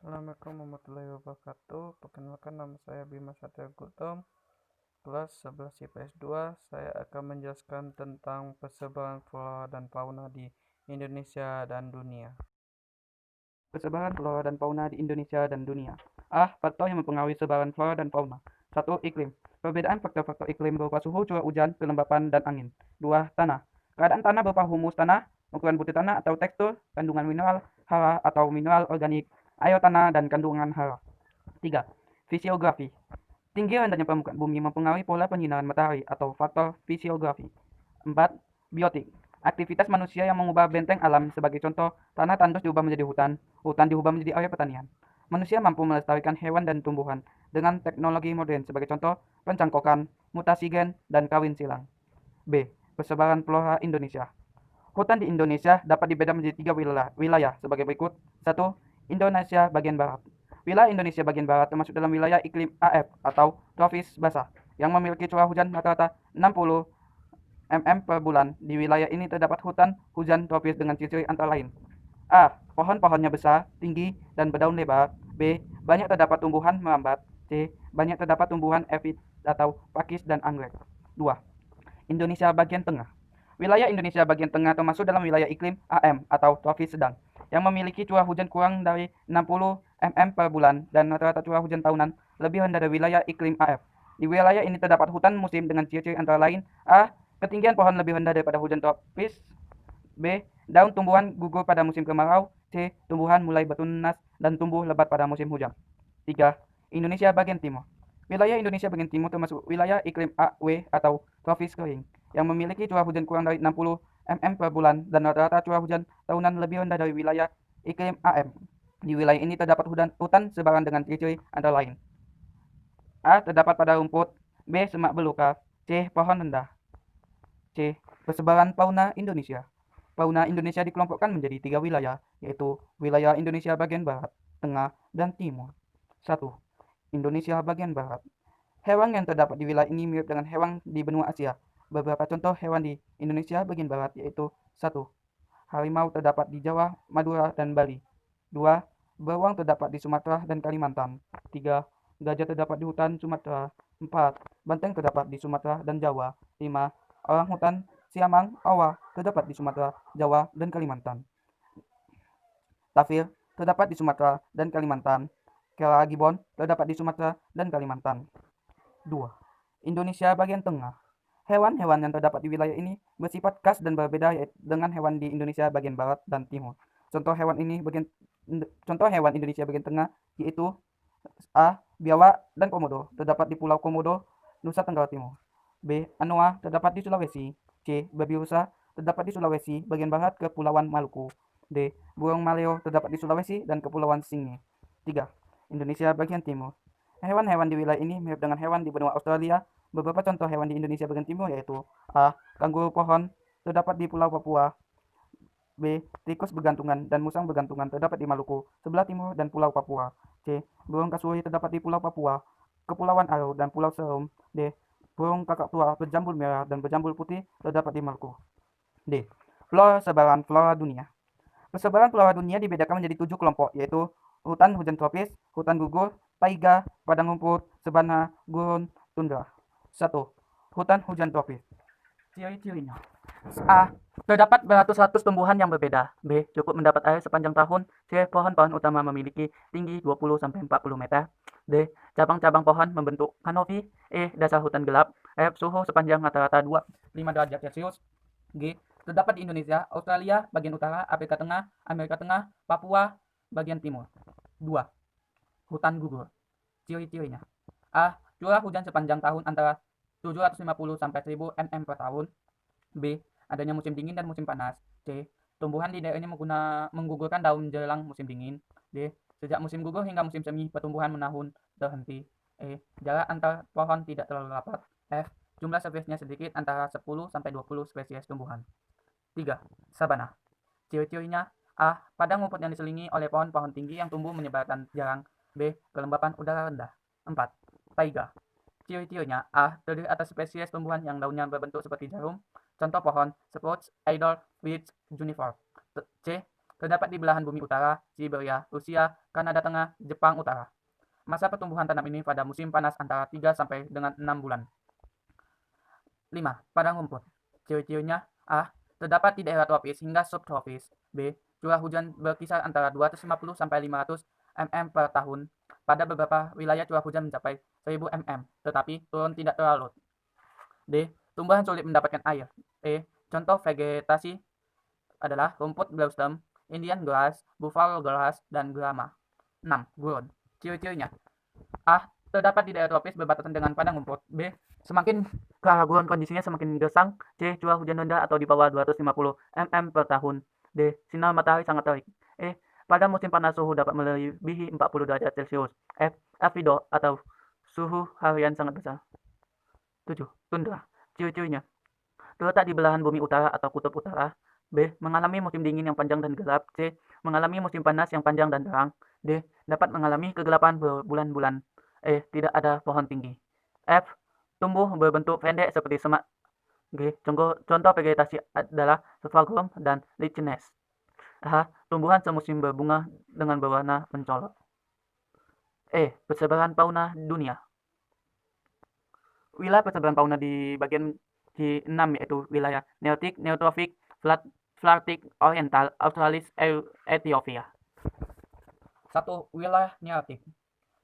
Assalamualaikum warahmatullahi wabarakatuh. Perkenalkan, nama saya Bima Satya Gautam, kelas 11 IPS 2. Saya akan menjelaskan tentang persebaran flora dan fauna di Indonesia dan dunia. Persebaran flora dan fauna di Indonesia dan dunia. Faktor yang mempengaruhi sebaran flora dan fauna. 1. Iklim. Perbedaan faktor-faktor iklim berupa suhu, curah hujan, kelembapan, dan angin. 2. Tanah. Keadaan tanah berupa humus tanah, ukuran butir tanah atau tekstur, kandungan mineral, hara atau mineral organik, air tanah, dan kandungan hara. 3. Fisiografi. Tinggi rendahnya permukaan bumi mempengaruhi pola penyinaran matahari atau faktor fisiografi. 4. Biotik. Aktivitas manusia yang mengubah benteng alam. Sebagai contoh, tanah tandus diubah menjadi hutan, hutan diubah menjadi area pertanian. Manusia mampu melestarikan hewan dan tumbuhan dengan teknologi modern. Sebagai contoh, pencangkokan, mutasi gen, dan kawin silang. B. Persebaran flora Indonesia. Hutan di Indonesia dapat dibedah menjadi 3 wilayah sebagai berikut. 1. Indonesia bagian barat. Wilayah Indonesia bagian barat termasuk dalam wilayah iklim AF atau tropis basah yang memiliki curah hujan rata-rata 60 mm per bulan. Di wilayah ini terdapat hutan hujan tropis dengan ciri-ciri antara lain: A. Pohon-pohonnya besar, tinggi, dan berdaun lebar. B. Banyak terdapat tumbuhan merambat. C. Banyak terdapat tumbuhan epit atau pakis dan anggrek. 2. Indonesia bagian tengah. Wilayah Indonesia bagian tengah termasuk dalam wilayah iklim AM atau tropis sedang yang memiliki curah hujan kurang dari 60 mm per bulan dan rata-rata curah hujan tahunan lebih rendah dari wilayah iklim AF. Di wilayah ini terdapat hutan musim dengan ciri-ciri antara lain: A. Ketinggian pohon lebih rendah daripada hujan tropis. B. Daun tumbuhan gugur pada musim kemarau. C. Tumbuhan mulai bertunas dan tumbuh lebat pada musim hujan. 3. Indonesia bagian timur. Wilayah Indonesia bagian timur termasuk wilayah iklim AW atau tropis kering yang memiliki curah hujan kurang dari 60 mm per bulan dan rata-rata curah hujan tahunan lebih rendah dari wilayah iklim AM. Di wilayah ini terdapat hutan sebaran dengan ciri-ciri antara lain: A. Terdapat pada rumput. B. Semak belukar. C. Pohon rendah. C. Persebaran fauna Indonesia. Fauna Indonesia dikelompokkan menjadi 3 wilayah, yaitu wilayah Indonesia bagian barat, tengah, dan timur. 1. Indonesia bagian barat. Hewan yang terdapat di wilayah ini mirip dengan hewan di benua Asia. Beberapa contoh hewan di Indonesia bagian barat yaitu: 1. Harimau terdapat di Jawa, Madura, dan Bali. 2. Beruang terdapat di Sumatera dan Kalimantan. 3. Gajah terdapat di hutan Sumatera. 4. Banteng terdapat di Sumatera dan Jawa. 5. Orang hutan siamang owa terdapat di Sumatera, Jawa, dan Kalimantan. Tafir terdapat di Sumatera dan Kalimantan. Kera gibbon terdapat di Sumatera dan Kalimantan. 2. Indonesia bagian tengah. Hewan-hewan yang terdapat di wilayah ini bersifat khas dan berbeda dengan hewan di Indonesia bagian barat dan timur. Contoh hewan Indonesia bagian tengah yaitu: A. Biawak dan komodo terdapat di Pulau Komodo, Nusa Tenggara Timur. B. Anoa terdapat di Sulawesi. C. Babi rusa terdapat di Sulawesi bagian barat Kepulauan Maluku. D. Burung maleo terdapat di Sulawesi dan Kepulauan Singa. 3. Indonesia bagian timur. Hewan-hewan di wilayah ini mirip dengan hewan di benua Australia. Beberapa contoh hewan di Indonesia bagian timur yaitu: A. Kanguru pohon terdapat di Pulau Papua. B. Tikus bergantungan dan musang bergantungan terdapat di Maluku sebelah timur dan Pulau Papua. C. Burung kasuri terdapat di Pulau Papua, Kepulauan Aru, dan Pulau Serum. D. Burung kakak tua berjambul merah dan berjambul putih terdapat di Maluku. D. Persebaran flora dunia. Persebaran flora dunia dibedakan menjadi 7 kelompok, yaitu hutan hujan tropis, hutan gugur, taiga, padang rumput, sabana, gurun, tundra. 1. Hutan hujan tropis. Ciri-cirinya: A. Terdapat beratus-ratus tumbuhan yang berbeda. B. Cukup mendapat air sepanjang tahun. C. Pohon-pohon utama memiliki tinggi 20-40 meter. D. Cabang-cabang pohon membentuk kanopi. E. Dasar hutan gelap. F. Suhu sepanjang rata-rata 25 derajat Celcius. G. Terdapat di Indonesia, Australia bagian utara, Afrika Tengah, Amerika Tengah, Papua bagian timur. 2. Hutan gugur. Ciri-cirinya: A. Curah hujan sepanjang tahun antara 750 sampai 1000 mm per tahun. B. Adanya musim dingin dan musim panas. C. Tumbuhan di daerah ini menggugurkan daun jelang musim dingin. D. Sejak musim gugur hingga musim semi, pertumbuhan menahun terhenti. E. Jarak antar pohon tidak terlalu rapat. F. Jumlah spesiesnya sedikit, antara 10 sampai 20 spesies tumbuhan. 3. Sabana. Ciri-cirinya: A. Padang rumput yang diselingi oleh pohon-pohon tinggi yang tumbuh menyebarkan jarang. B. Kelembapan udara rendah. 4. Taiga. Ciri-cirinya: A. Terdiri atas spesies tumbuhan yang daunnya berbentuk seperti jarum. Contoh pohon: Spruce, Eider, Beech, Juniper. C. terdapat di belahan bumi utara, Siberia, Rusia, Kanada Tengah, Jepang Utara. Masa pertumbuhan tanam ini pada musim panas antara 3 sampai dengan 6 bulan. 5. Padang rumput. Ciri-cirinya: A. Terdapat di daerah tropis hingga subtropis. B. Curah hujan berkisar antara 250 sampai 500 mm per tahun. Pada beberapa wilayah curah hujan mencapai 1000 mm, tetapi turun tidak terlalu. D. Tumbuhan sulit mendapatkan air. E. Contoh vegetasi adalah rumput blossom, Indian grass, buffalo grass, dan grama. 6. Gurun. Ciri-cirinya: A. Terdapat di daerah tropis berbatasan dengan padang rumput. B. Semakin ke arah gurun kondisinya semakin gersang. C. Curah hujan rendah atau di bawah 250 mm per tahun. D. Sinar matahari sangat terik. E. Pada musim panas suhu dapat melebihi 40 derajat Celcius. F. Albedo atau suhu harian sangat besar. 7. Tundra. Ciri-cirinya: terletak di belahan bumi utara atau kutub utara. B. Mengalami musim dingin yang panjang dan gelap. C. Mengalami musim panas yang panjang dan terang. D. Dapat mengalami kegelapan berbulan-bulan. E. Tidak ada pohon tinggi. F. Tumbuh berbentuk pendek seperti semak. G. Contoh vegetasi adalah safflower dan lichens. H. Tumbuhan semusim berbunga dengan berwarna mencolok. E. Persebaran fauna dunia. Wilayah persebaran fauna di bagian di 6 yaitu wilayah Nearctic, Neotropik, Flartic, Oriental, Australis, Ethiopia. 1. Wilayah Nearctic.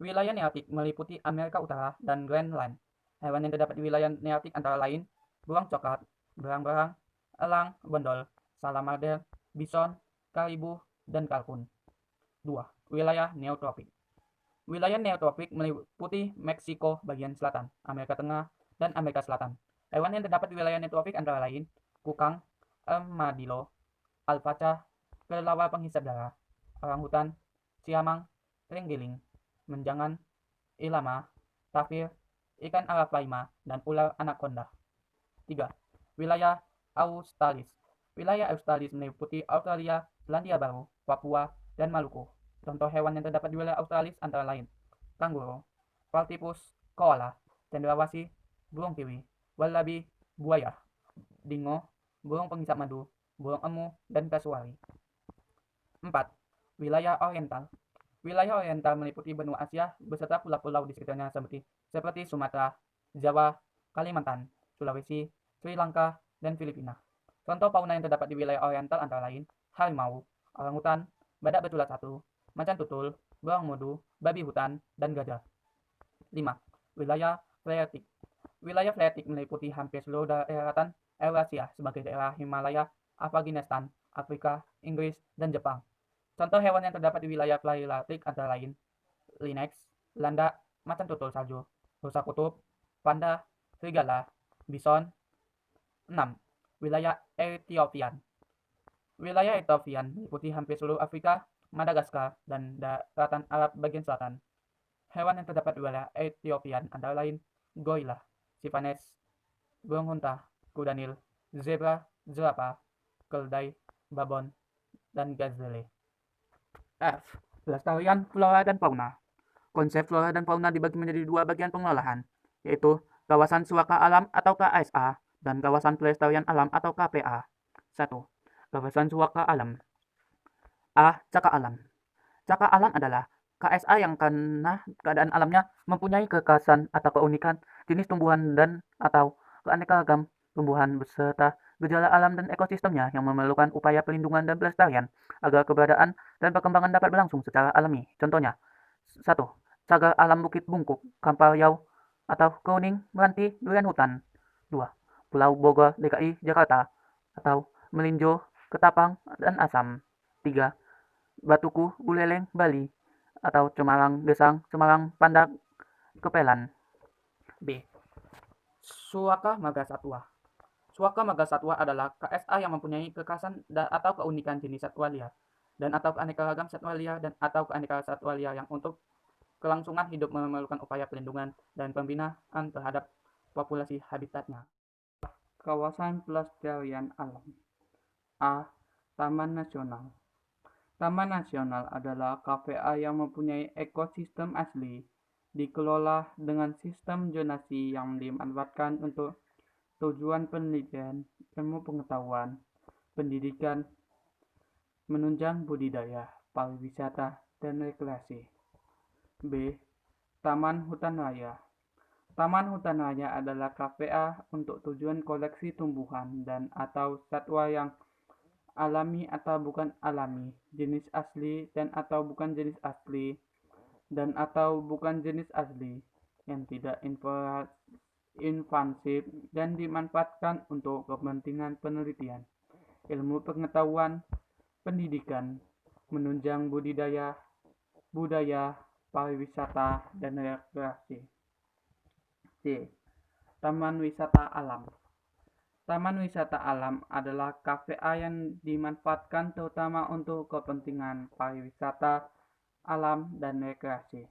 Wilayah Nearctic meliputi Amerika Utara dan Greenland. Hewan yang terdapat di wilayah Nearctic antara lain beruang coklat, berang-berang, elang, bondol, salamandar, bison, karibu, dan kalkun. 2. Wilayah Neotropik. Wilayah neotropik meliputi Meksiko bagian selatan, Amerika Tengah, dan Amerika Selatan. Hewan yang terdapat di wilayah neotropik antara lain kukang, armadillo, alpaca, kelelawar penghisap darah, orangutan, siamang, terenggiling, menjangan, ilama, tapir, ikan arapaima, dan ular anaconda. 3. Wilayah Australis. Wilayah Australis meliputi Australia, Selandia Baru, Papua, dan Maluku. Contoh hewan yang terdapat di wilayah Australis antara lain kanguru, platypus, koala, cendrawasih, burung kiwi, wallaby, buaya, dingo, burung penghisap madu, burung emu, dan kasuari. 4. Wilayah Oriental. Wilayah Oriental meliputi benua Asia beserta pulau-pulau di sekitarnya seperti Sumatera, Jawa, Kalimantan, Sulawesi, Sri Lanka, dan Filipina. Contoh fauna yang terdapat di wilayah Oriental antara lain harimau, orangutan, badak betulan satu, macan tutul, beruang mudu, babi hutan, dan gajah. 5. Wilayah Palearktik. Wilayah Palearktik meliputi hampir seluruh daratan Eurasia sebagai daerah Himalaya, Afghanistan, Afrika, Inggris, dan Jepang. Contoh hewan yang terdapat di wilayah Palearktik antara lain lynx, landak, macan tutul salju, rusa kutub, panda, serigala, bison. 6. Wilayah Ethiopian. Wilayah Ethiopian meliputi hampir seluruh Afrika, Madagaskar, dan daratan Arab bagian selatan. Hewan yang terdapat di wilayah Ethiopian antara lain gorila, sifanes, burung unta, kuda nil, zebra, zerafa, keldai, babon, dan gazelle. F. Pelestarian flora dan fauna. Konsep flora dan fauna dibagi menjadi dua bagian pengelolaan, yaitu kawasan suaka alam atau KSA dan kawasan pelestarian alam atau KPA. 1. Kawasan suaka alam. A. Cagar alam. Cagar alam adalah KSA yang karena keadaan alamnya mempunyai kekhasan atau keunikan jenis tumbuhan dan atau keanekaragam tumbuhan beserta gejala alam dan ekosistemnya yang memerlukan upaya pelindungan dan pelestarian agar keberadaan dan perkembangan dapat berlangsung secara alami. Contohnya, 1. Cagar alam Bukit Bungkuk, Kampar Riau atau Kuning Meranti Durian Hutan. 2. Pulau Bogor, DKI Jakarta atau Melinjo, Ketapang, dan Asam. 3. Batuku, Buleleng, Bali atau Semarang, Gesang, Semarang, Pandak, Kepelan. B. Suaka Marga Satwa. Suaka Marga Satwa adalah KSA yang mempunyai kekhasan atau keunikan jenis satwa liar dan atau keanekaragam satwa liar dan atau keanekaragaman satwa liar yang untuk kelangsungan hidup memerlukan upaya pelindungan dan pembinaan terhadap populasi habitatnya. Kawasan pelestarian alam. A. Taman Nasional. Taman Nasional adalah KPA yang mempunyai ekosistem asli, dikelola dengan sistem zonasi yang dimanfaatkan untuk tujuan penelitian, ilmu pengetahuan, pendidikan, menunjang budidaya, pariwisata, dan rekreasi. B. Taman hutan raya. Taman hutan raya adalah KPA untuk tujuan koleksi tumbuhan dan atau satwa yang alami atau bukan alami, jenis asli dan atau bukan jenis asli, dan atau bukan jenis asli, yang tidak invasif dan dimanfaatkan untuk kepentingan penelitian, ilmu pengetahuan, pendidikan, menunjang budaya, pariwisata, dan rekreasi. C. Taman wisata alam. Taman wisata alam adalah KPA yang dimanfaatkan terutama untuk kepentingan pariwisata, alam, dan rekreasi.